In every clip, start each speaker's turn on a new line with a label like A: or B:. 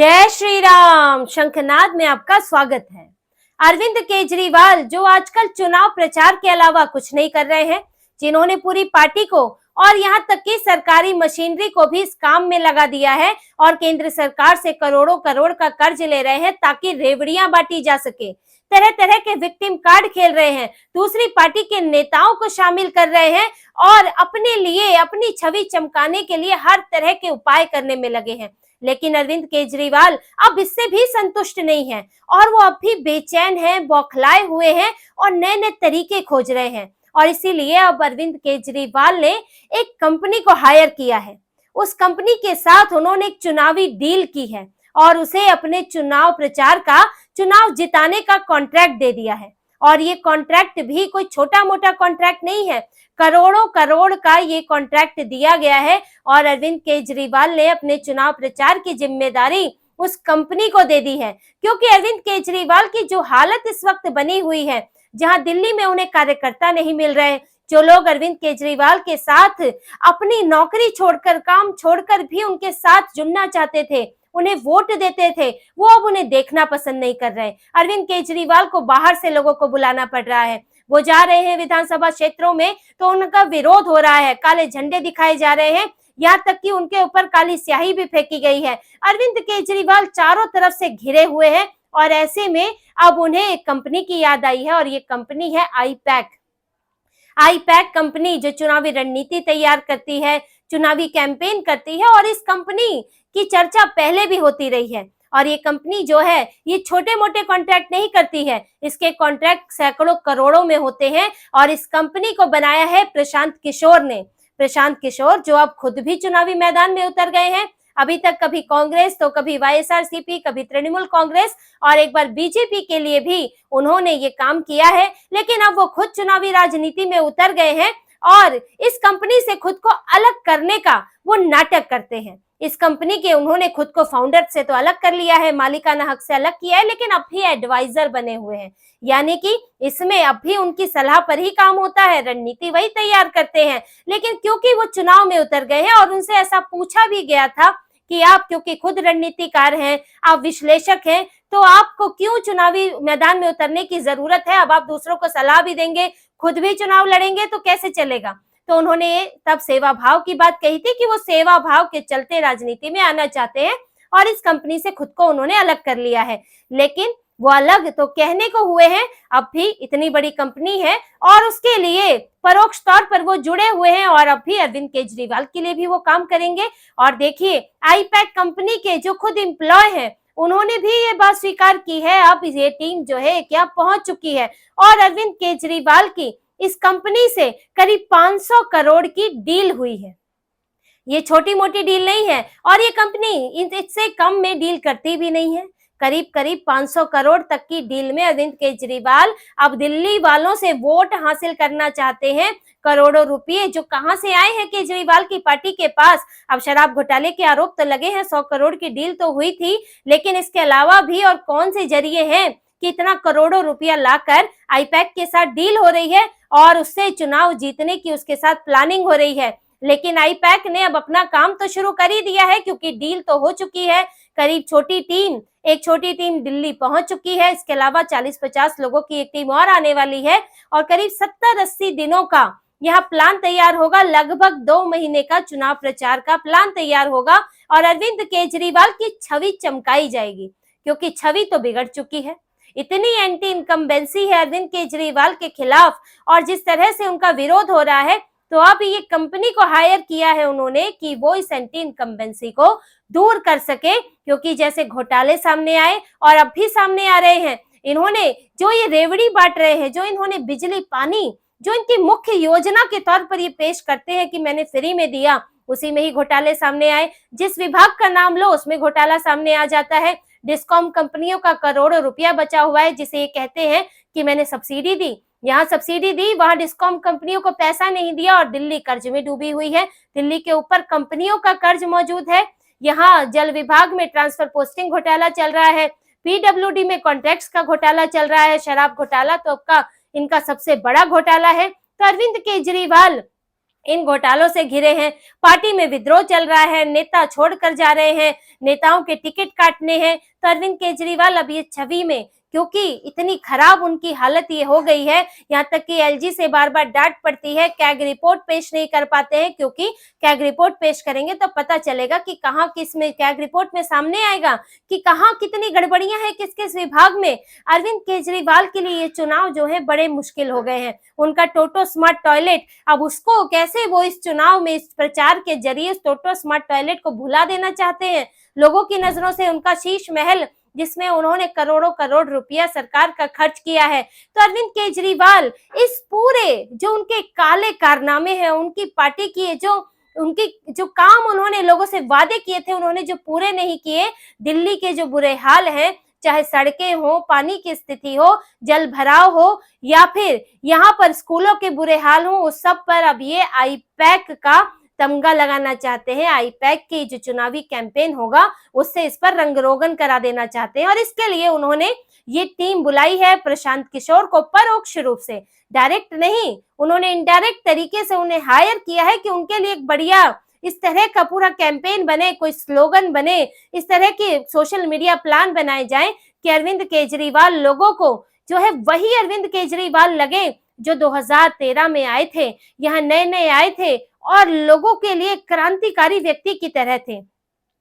A: जय श्री राम। शंखनाद में आपका स्वागत है। अरविंद केजरीवाल जो आजकल चुनाव प्रचार के अलावा कुछ नहीं कर रहे हैं, जिन्होंने पूरी पार्टी को और यहाँ तक कि सरकारी मशीनरी को भी इस काम में लगा दिया है और केंद्र सरकार से करोड़ों करोड़ का कर्ज ले रहे हैं ताकि रेवड़ियां बांटी जा सके। तरह तरह के विक्टिम कार्ड खेल रहे हैं, दूसरी पार्टी के नेताओं को शामिल कर रहे हैं और अपने लिए अपनी छवि चमकाने के लिए हर तरह के उपाय करने में लगे हैं। लेकिन अरविंद केजरीवाल अब इससे भी संतुष्ट नहीं है और वो अब भी बेचैन हैं, बौखलाए हुए हैं और नए नए तरीके खोज रहे हैं। और इसीलिए अब अरविंद केजरीवाल ने एक कंपनी को हायर किया है। उस कंपनी के साथ उन्होंने एक चुनावी डील की है और उसे अपने चुनाव प्रचार का, चुनाव जिताने का कॉन्ट्रैक्ट दे दिया है। और ये कॉन्ट्रैक्ट भी कोई छोटा मोटा कॉन्ट्रैक्ट नहीं है, करोड़ों करोड़ का ये कॉन्ट्रैक्ट दिया गया है और अरविंद केजरीवाल ने अपने चुनाव प्रचार की जिम्मेदारी उस कंपनी को दे दी है। क्योंकि अरविंद केजरीवाल की जो हालत इस वक्त बनी हुई है, जहां दिल्ली में उन्हें कार्यकर्ता नहीं मिल रहे, जो लोग अरविंद केजरीवाल के साथ अपनी नौकरी छोड़कर, काम छोड़कर भी उनके साथ जुड़ना चाहते थे, उन्हें वोट देते थे, वो अब उन्हें देखना पसंद नहीं कर रहे। अरविंद केजरीवाल को बाहर से लोगों को बुलाना पड़ रहा है। वो जा रहे हैं विधानसभा क्षेत्रों में तो उनका विरोध हो रहा है, काले झंडे दिखाए जा रहे हैं, यहाँ तक कि उनके ऊपर काली स्याही भी फेंकी गई है। अरविंद केजरीवाल चारों तरफ से घिरे हुए हैं और ऐसे में अब उन्हें एक कंपनी की याद आई है और ये कंपनी है आईपैक कंपनी, जो चुनावी रणनीति तैयार करती है, चुनावी कैंपेन करती है। और इस कंपनी की चर्चा पहले भी होती रही है और ये कंपनी जो है ये छोटे मोटे कॉन्ट्रैक्ट नहीं करती है, इसके कॉन्ट्रैक्ट सैकड़ों करोड़ों में होते हैं। और इस कंपनी को बनाया है प्रशांत किशोर ने। प्रशांत किशोर जो अब खुद भी चुनावी मैदान में उतर गए हैं। अभी तक कभी कांग्रेस तो कभी वाईएसआरसीपी, कभी तृणमूल कांग्रेस और एक बार बीजेपी के लिए भी उन्होंने ये काम किया है। लेकिन अब वो खुद चुनावी राजनीति में उतर गए हैं और इस कंपनी से खुद को अलग करने का वो नाटक करते हैं। इस कंपनी के उन्होंने खुद को फाउंडर से तो अलग कर लिया है, मालिकाना हक से अलग किया है, लेकिन अब भी एडवाइजर बने हुए हैं। यानी कि इसमें अब भी उनकी सलाह पर ही काम होता है, रणनीति वही तैयार करते हैं। लेकिन क्योंकि वो चुनाव में उतर गए हैं और उनसे ऐसा पूछा भी गया था कि आप क्योंकि खुद रणनीतिकार हैं, आप विश्लेषक हैं, तो आपको क्यों चुनावी मैदान में उतरने की जरूरत है? अब आप दूसरों को सलाह भी देंगे, खुद भी चुनाव लड़ेंगे तो कैसे चलेगा? तो उन्होंने तब सेवा भाव की बात कही थी कि वो सेवा भाव के चलते राजनीति में आना चाहते हैं और इस कंपनी से खुद को उन्होंने अलग कर लिया है। लेकिन वो अलग तो कहने को हुए हैं, अब भी इतनी बड़ी कंपनी है और उसके लिए परोक्ष तौर पर वो जुड़े हुए हैं और अब भी अरविंद केजरीवाल के लिए भी वो काम करेंगे। और देखिए, आईपैक कंपनी के जो खुद एम्प्लॉय हैं उन्होंने भी ये बात स्वीकार की है। अब ये टीम जो है क्या पहुंच चुकी है और अरविंद केजरीवाल की इस कंपनी से करीब 500 करोड़ की डील हुई है। ये छोटी मोटी डील नहीं है और ये कंपनी इससे कम में डील करती भी नहीं है। करीब करीब 500 करोड़ तक की डील में अरविंद केजरीवाल अब दिल्ली वालों से वोट हासिल करना चाहते हैं। करोड़ों रुपए जो कहां से आए हैं केजरीवाल की पार्टी के पास। अब शराब घोटाले के आरोप तो लगे हैं, 100 करोड़ की डील तो हुई थी, लेकिन इसके अलावा भी और कौन से जरिए हैं कि इतना करोड़ों रुपया लाकर आईपैक के साथ डील हो रही है और उससे चुनाव जीतने की उसके साथ प्लानिंग हो रही है। लेकिन आईपैक ने अब अपना काम तो शुरू कर ही दिया है क्योंकि डील तो हो चुकी है। करीब एक छोटी टीम दिल्ली पहुंच चुकी है। इसके अलावा 40-50 लोगों की एक टीम और आने वाली है और करीब 70-80 दिनों का यहाँ प्लान तैयार होगा। लगभग 2 महीने का चुनाव प्रचार का प्लान तैयार होगा और अरविंद केजरीवाल की छवि चमकाई जाएगी क्योंकि छवि तो बिगड़ चुकी है। इतनी एंटी इनकम्बेंसी है अरविंद केजरीवाल के खिलाफ और जिस तरह से उनका विरोध हो रहा है, तो अब ये कंपनी को हायर किया है उन्होंने कि वो इस एंटी इनकम्बेंसी को दूर कर सके। क्योंकि जैसे घोटाले सामने आए और अब भी सामने आ रहे हैं, इन्होंने जो ये रेवड़ी बांट रहे हैं, जो इन्होंने बिजली पानी, जो इनकी मुख्य योजना के तौर पर ये पेश करते हैं कि मैंने फ्री में दिया, उसी में ही घोटाले सामने आए। जिस विभाग का नाम लो उसमें घोटाला सामने आ जाता है। डिस्कॉम कंपनियों का करोड़ों रुपया बचा हुआ है, जिसे ये कहते हैं कि मैंने सब्सिडी दी, यहाँ सब्सिडी दी, वहां डिस्कॉम कंपनियों को पैसा नहीं दिया और दिल्ली कर्ज में डूबी हुई है। दिल्ली के ऊपर कंपनियों का कर्ज मौजूद है। यहाँ जल विभाग में ट्रांसफर पोस्टिंग घोटाला चल रहा है, पीडब्ल्यूडी में कॉन्ट्रैक्ट्स का घोटाला चल रहा है, शराब घोटाला तो इनका सबसे बड़ा घोटाला है। तो अरविंद केजरीवाल इन घोटालों से घिरे हैं, पार्टी में विद्रोह चल रहा है, नेता छोड़कर जा रहे हैं, नेताओं के टिकट काटने हैं। तो अरविंद केजरीवाल अब ये छवि में, क्योंकि इतनी खराब उनकी हालत ये हो गई है, यहाँ तक कि एलजी से बार बार डांट पड़ती है, कैग रिपोर्ट पेश नहीं कर पाते हैं, क्योंकि कैग रिपोर्ट पेश करेंगे तो पता चलेगा कि कहाँ किस में, कैग रिपोर्ट में सामने आएगा कि कहाँ कितनी गड़बड़ियां हैं किस किस विभाग में। अरविंद केजरीवाल के लिए ये चुनाव जो है बड़े मुश्किल हो गए हैं। उनका टोटो स्मार्ट टॉयलेट, अब उसको कैसे वो इस चुनाव में इस प्रचार के जरिए टोटो स्मार्ट टॉयलेट को भुला देना चाहते हैं। लोगों की नजरों से उनका शीश महल, जिसमें उन्होंने करोड़ों करोड़ रुपया सरकार का खर्च किया है। तो अरविंद केजरीवाल इस पूरे जो उनके काले कारनामे हैं, उनकी पार्टी की जो उनकी जो काम उन्होंने लोगों से वादे किए थे, उन्होंने जो पूरे नहीं किए, दिल्ली के जो बुरे हाल हैं, चाहे सड़कें हो, पानी की स्थिति हो, जल भराव हो, या फिर यहाँ पर स्कूलों के बुरे हाल हो, उस सब पर अब ये आईपैक का तमगा लगाना चाहते हैं। आईपैक की जो चुनावी कैंपेन होगा उससे इस पर रंग रोगन करा देना चाहते हैं, और इसके लिए उन्होंने ये टीम बुलाई है प्रशांत किशोर को, परोक्ष रूप से, डायरेक्ट नहीं, उन्होंने इनडायरेक्ट तरीके से उन्हें हायर किया है कि उनके लिए एक बढ़िया इस तरह का पूरा कैंपेन बने, कोई स्लोगन बने, इस तरह के सोशल मीडिया प्लान बनाए जाएं कि अरविंद केजरीवाल लोगों को जो है वही अरविंद केजरीवाल लगे जो 2013 में आए थे, यहाँ नए नए आए थे और लोगों के लिए क्रांतिकारी व्यक्ति की तरह थे,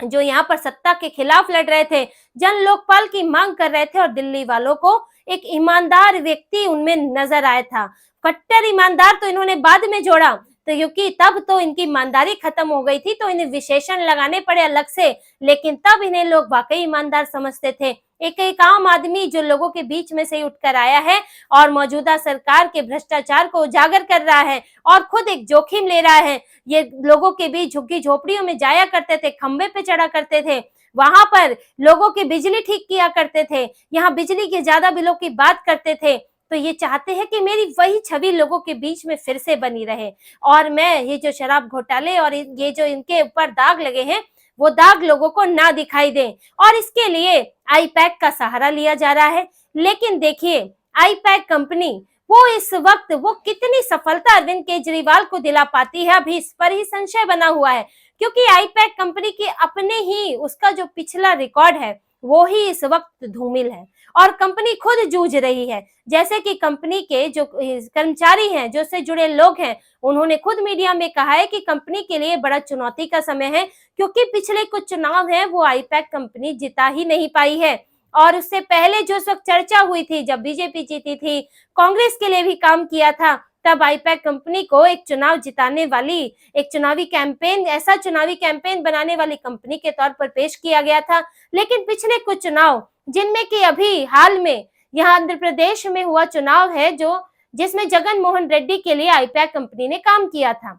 A: जो यहाँ पर सत्ता के खिलाफ लड़ रहे थे, जन लोकपाल की मांग कर रहे थे, और दिल्ली वालों को एक ईमानदार व्यक्ति उनमें नजर आया था। कट्टर ईमानदार तो इन्होंने बाद में जोड़ा, तो क्योंकि तब तो इनकी ईमानदारी खत्म हो गई थी, तो इन्हें विशेषण लगाने पड़े अलग से, लेकिन तब इन्हें लोग वाकई ईमानदार समझते थे। एक आम आदमी जो लोगों के बीच में से उठकर आया है और मौजूदा सरकार के भ्रष्टाचार को उजागर कर रहा है और खुद एक जोखिम ले रहा है। ये लोगों के बीच झुग्गी झोपड़ियों में जाया करते थे, खंबे पे चढ़ा करते थे, वहां पर लोगों की बिजली ठीक किया करते थे, यहाँ बिजली के ज्यादा बिलों की बात करते थे। तो ये चाहते हैं कि मेरी वही छवि लोगों के बीच में फिर से बनी रहे, और मैं ये जो शराब घोटाले और ये जो इनके ऊपर दाग लगे हैं, वो दाग लोगों को ना दिखाई दे, और इसके लिए आईपैक का सहारा लिया जा रहा है। लेकिन देखिए, आईपैक कंपनी वो इस वक्त वो कितनी सफलता अरविंद केजरीवाल को दिला पाती है, अभी इस पर ही संशय बना हुआ है, क्योंकि आईपैक कंपनी के अपने ही उसका जो पिछला रिकॉर्ड है वो ही इस वक्त धूमिल है, और कंपनी खुद जूझ रही है। जैसे कि कंपनी के जो कर्मचारी हैं, जो से जुड़े लोग हैं, उन्होंने खुद मीडिया में कहा है कि कंपनी के लिए बड़ा चुनौती का समय है, क्योंकि पिछले कुछ चुनाव हैं वो आईपैक कंपनी जिता ही नहीं पाई है। और उससे पहले जो उस वक्त चर्चा हुई थी, जब बीजेपी जीती थी, कांग्रेस के लिए भी काम किया था, तब आईपैक कंपनी को एक चुनाव जिताने वाली, एक चुनावी कैंपेन, ऐसा चुनावी कैंपेन बनाने वाली कंपनी के तौर पर पेश किया गया था। लेकिन पिछले कुछ चुनाव, जिनमें कि अभी हाल में यहाँ आंध्र प्रदेश में हुआ चुनाव है, जो जिसमें जगन मोहन रेड्डी के लिए आईपैक कंपनी ने काम किया था,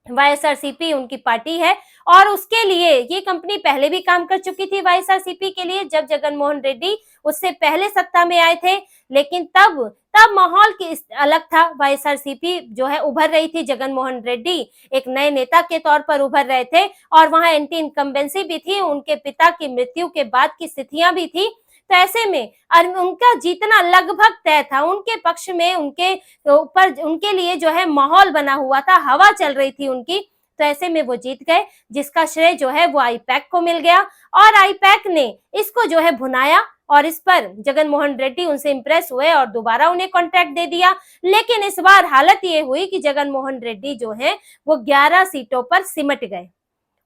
A: वाईएसआरसीपी उनकी पार्टी है, और उसके लिए ये कंपनी पहले भी काम कर चुकी थी वाईएसआरसीपी के लिए, जब जगन मोहन रेड्डी उससे पहले सत्ता में आए थे। लेकिन तब माहौल की अलग था, वाईएसआरसीपी जो है उभर रही थी, जगन मोहन रेड्डी एक नए नेता के तौर पर उभर रहे थे, और वहां एंटी इनकम्बेंसी भी थी, उनके पिता की मृत्यु के बाद की स्थितियां भी थी। तो ऐसे में उनका जीतना लगभग तय था, उनके पक्ष में, उनके ऊपर, उनके लिए जो है माहौल बना हुआ था, हवा चल रही थी उनकी। तो ऐसे में वो जीत गए, जिसका श्रेय जो है वो आईपैक को मिल गया, और आईपैक ने इसको जो है भुनाया, और इस पर जगन मोहन रेड्डी उनसे इंप्रेस हुए और दोबारा उन्हें कॉन्ट्रैक्ट दे दिया। लेकिन इस बार हालत ये हुई कि जगन मोहन रेड्डी जो है वो 11 सीटों पर सिमट गए,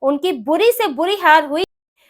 A: उनकी बुरी से बुरी हार हुई,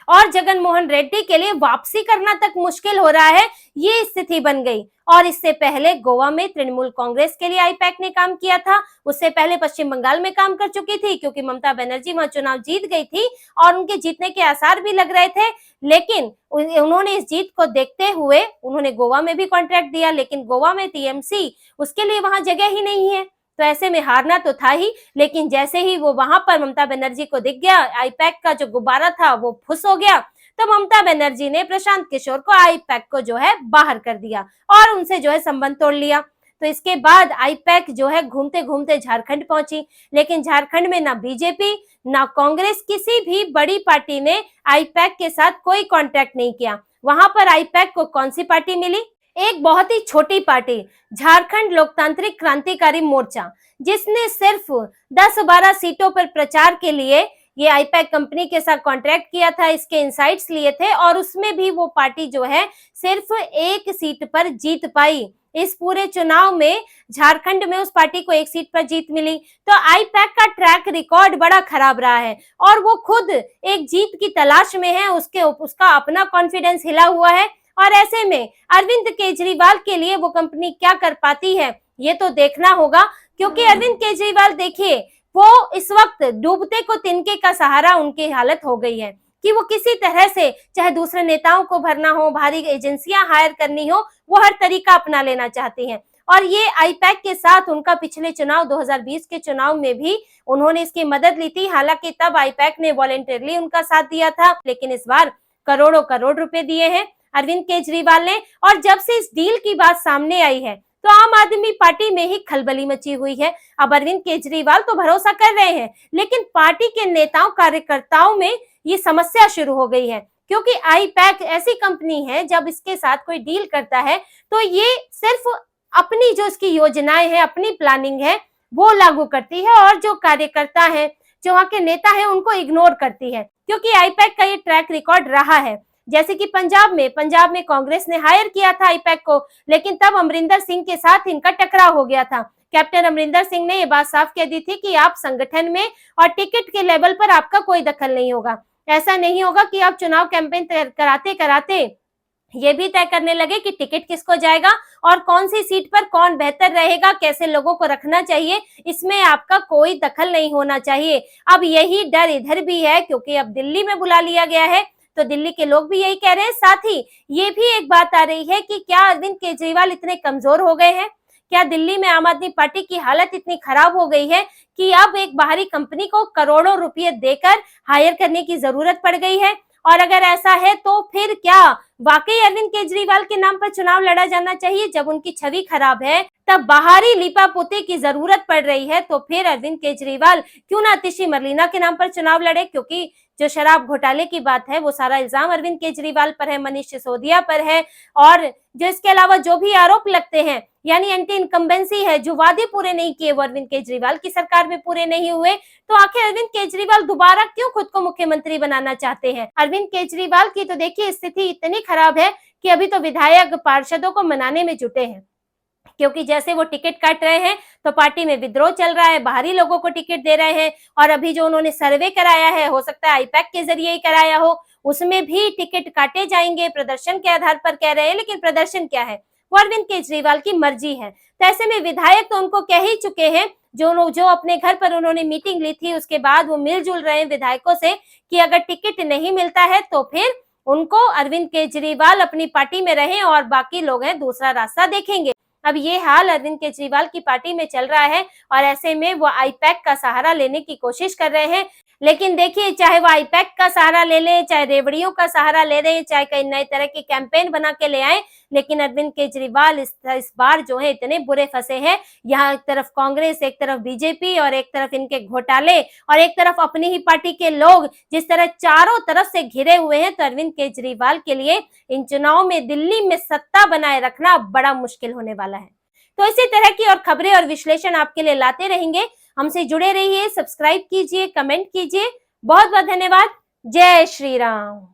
A: और जगन मोहन रेड्डी के लिए वापसी करना तक मुश्किल हो रहा है, ये स्थिति बन गई। और इससे पहले गोवा में तृणमूल कांग्रेस के लिए आईपैक ने काम किया था, उससे पहले पश्चिम बंगाल में काम कर चुकी थी, क्योंकि ममता बनर्जी वहां चुनाव जीत गई थी और उनके जीतने के आसार भी लग रहे थे। लेकिन उन्होंने इस जीत को देखते हुए उन्होंने गोवा में भी कॉन्ट्रैक्ट दिया, लेकिन गोवा में टीएमसी, उसके लिए वहां जगह ही नहीं है, तो ऐसे में हारना तो था ही। लेकिन जैसे ही वो वहां पर ममता बनर्जी को दिख गया, आईपैक का जो गुब्बारा था वो फुस हो गया, तो ममता बनर्जी ने प्रशांत किशोर को, आईपैक को जो है बाहर कर दिया और उनसे जो है संबंध तोड़ लिया। तो इसके बाद आईपैक जो है घूमते घूमते झारखंड पहुंची, लेकिन झारखंड में ना बीजेपी ना कांग्रेस, किसी भी बड़ी पार्टी ने आईपैक के साथ कोई कॉन्ट्रैक्ट नहीं किया। वहां पर आईपैक को कौन सी पार्टी मिली? एक बहुत ही छोटी पार्टी झारखंड लोकतांत्रिक क्रांतिकारी मोर्चा, जिसने सिर्फ 10-12 सीटों पर प्रचार के लिए ये आईपैक कंपनी के साथ कॉन्ट्रैक्ट किया था, इसके इनसाइट्स लिए थे और उसमें भी वो पार्टी जो है सिर्फ एक सीट पर जीत पाई। इस पूरे चुनाव में झारखंड में उस पार्टी को एक सीट पर जीत मिली। तो आईपैक का ट्रैक रिकॉर्ड बड़ा खराब रहा है और वो खुद एक जीत की तलाश में है, उसका अपना कॉन्फिडेंस हिला हुआ है। और ऐसे में अरविंद केजरीवाल के लिए वो कंपनी क्या कर पाती है, ये तो देखना होगा, क्योंकि अरविंद केजरीवाल देखिए, वो इस वक्त डूबते को तिनके का सहारा उनकी हालत हो गई है कि वो किसी तरह से, चाहे दूसरे नेताओं को भरना हो, भारी एजेंसियां हायर करनी हो, वो हर तरीका अपना लेना चाहती हैं। और ये आईपैक के साथ उनका पिछले चुनाव 2020 के चुनाव में भी उन्होंने इसकी मदद ली थी। हालांकि तब आईपैक ने वॉलंटरली उनका साथ दिया था, लेकिन इस बार करोड़ों करोड़ रुपए दिए हैं अरविंद केजरीवाल ने। और जब से इस डील की बात सामने आई है तो आम आदमी पार्टी में ही खलबली मची हुई है। अब अरविंद केजरीवाल तो भरोसा कर रहे हैं, लेकिन पार्टी के नेताओं कार्यकर्ताओं में ये समस्या शुरू हो गई है, क्योंकि आईपैक ऐसी कंपनी है, जब इसके साथ कोई डील करता है तो ये सिर्फ अपनी जो इसकी योजनाएं हैं, अपनी प्लानिंग है, वो लागू करती है और जो कार्यकर्ता है, जो वहां के नेता है, उनको इग्नोर करती है। क्योंकि आईपैक का ये ट्रैक रिकॉर्ड रहा है, जैसे कि पंजाब में कांग्रेस ने हायर किया था आईपैक को, लेकिन तब अमरिंदर सिंह के साथ इनका टकराव हो गया था। कैप्टन अमरिंदर सिंह ने ये बात साफ कह दी थी कि आप संगठन में और टिकट के लेवल पर आपका कोई दखल नहीं होगा। ऐसा नहीं होगा कि आप चुनाव कैंपेन कराते कराते ये भी तय करने लगे कि टिकट किसको जाएगा और कौन सी सीट पर कौन बेहतर रहेगा, कैसे लोगों को रखना चाहिए, इसमें आपका कोई दखल नहीं होना चाहिए। अब यही डर इधर भी है, क्योंकि अब दिल्ली में बुला लिया गया है, तो दिल्ली के लोग भी यही कह रहे हैं। साथ ही ये भी एक बात आ रही है कि क्या अरविंद केजरीवाल इतने कमजोर हो गए हैं, क्या दिल्ली में आम आदमी पार्टी की हालत इतनी खराब हो गई है कि अब एक बाहरी कंपनी को करोड़ों रुपए देकर हायर करने की जरूरत पड़ गई है। और अगर ऐसा है तो फिर क्या वाकई अरविंद केजरीवाल के नाम पर चुनाव लड़ा जाना चाहिए? जब उनकी छवि खराब है, तब बाहरी लीपापोती की जरूरत पड़ रही है, तो फिर अरविंद केजरीवाल क्यों ना अतिशी मरलीना के नाम पर चुनाव लड़े? क्योंकि जो शराब घोटाले की बात है, वो सारा इल्जाम अरविंद केजरीवाल पर है, मनीष सिसोदिया पर है, और जो इसके अलावा जो भी आरोप लगते हैं, यानी एंटी इनकम्बेंसी है, जो वादे पूरे नहीं किए वो अरविंद केजरीवाल की सरकार में पूरे नहीं हुए, तो आखिर अरविंद केजरीवाल दोबारा क्यों खुद को मुख्यमंत्री बनाना चाहते हैं? अरविंद केजरीवाल की तो देखिए स्थिति इतनी खराब है कि अभी तो विधायक पार्षदों को मनाने में जुटे हैं, क्योंकि जैसे वो टिकट काट रहे हैं तो पार्टी में विद्रोह चल रहा है, बाहरी लोगों को टिकट दे रहे हैं। और अभी जो उन्होंने सर्वे कराया है, हो सकता है आईपैक के जरिए ही कराया हो, उसमें भी टिकट काटे जाएंगे प्रदर्शन के आधार पर कह रहे हैं, लेकिन प्रदर्शन क्या है, वो अरविंद केजरीवाल की मर्जी है। तो ऐसे में विधायक तो उनको कह ही चुके हैं, जो अपने घर पर उन्होंने मीटिंग ली थी, उसके बाद वो मिलजुल रहे हैं विधायकों से कि अगर टिकट नहीं मिलता है तो फिर उनको अरविंद केजरीवाल अपनी पार्टी में रहें और बाकी लोग हैं दूसरा रास्ता देखेंगे। अब ये हाल अरविंद केजरीवाल की पार्टी में चल रहा है और ऐसे में वो आईपैक का सहारा लेने की कोशिश कर रहे हैं। लेकिन देखिए, चाहे वो आईपैक का सहारा ले ले, चाहे रेवड़ियों का सहारा ले रहे, चाहे कई नए तरह के कैंपेन बना के ले आए, लेकिन अरविंद केजरीवाल इस बार जो है इतने बुरे फंसे हैं। यहाँ एक तरफ कांग्रेस, एक तरफ बीजेपी और एक तरफ इनके घोटाले और एक तरफ अपनी ही पार्टी के लोग जिस तरह चारों तरफ से घिरे हुए हैं, तो अरविंद केजरीवाल के लिए इन चुनाव में दिल्ली में सत्ता बनाए रखना बड़ा मुश्किल होने वाला है। तो इसी तरह की और खबरें और विश्लेषण आपके लिए लाते रहेंगे। हमसे जुड़े रहिए, सब्सक्राइब कीजिए, कमेंट कीजिए। बहुत बहुत धन्यवाद। जय श्री राम।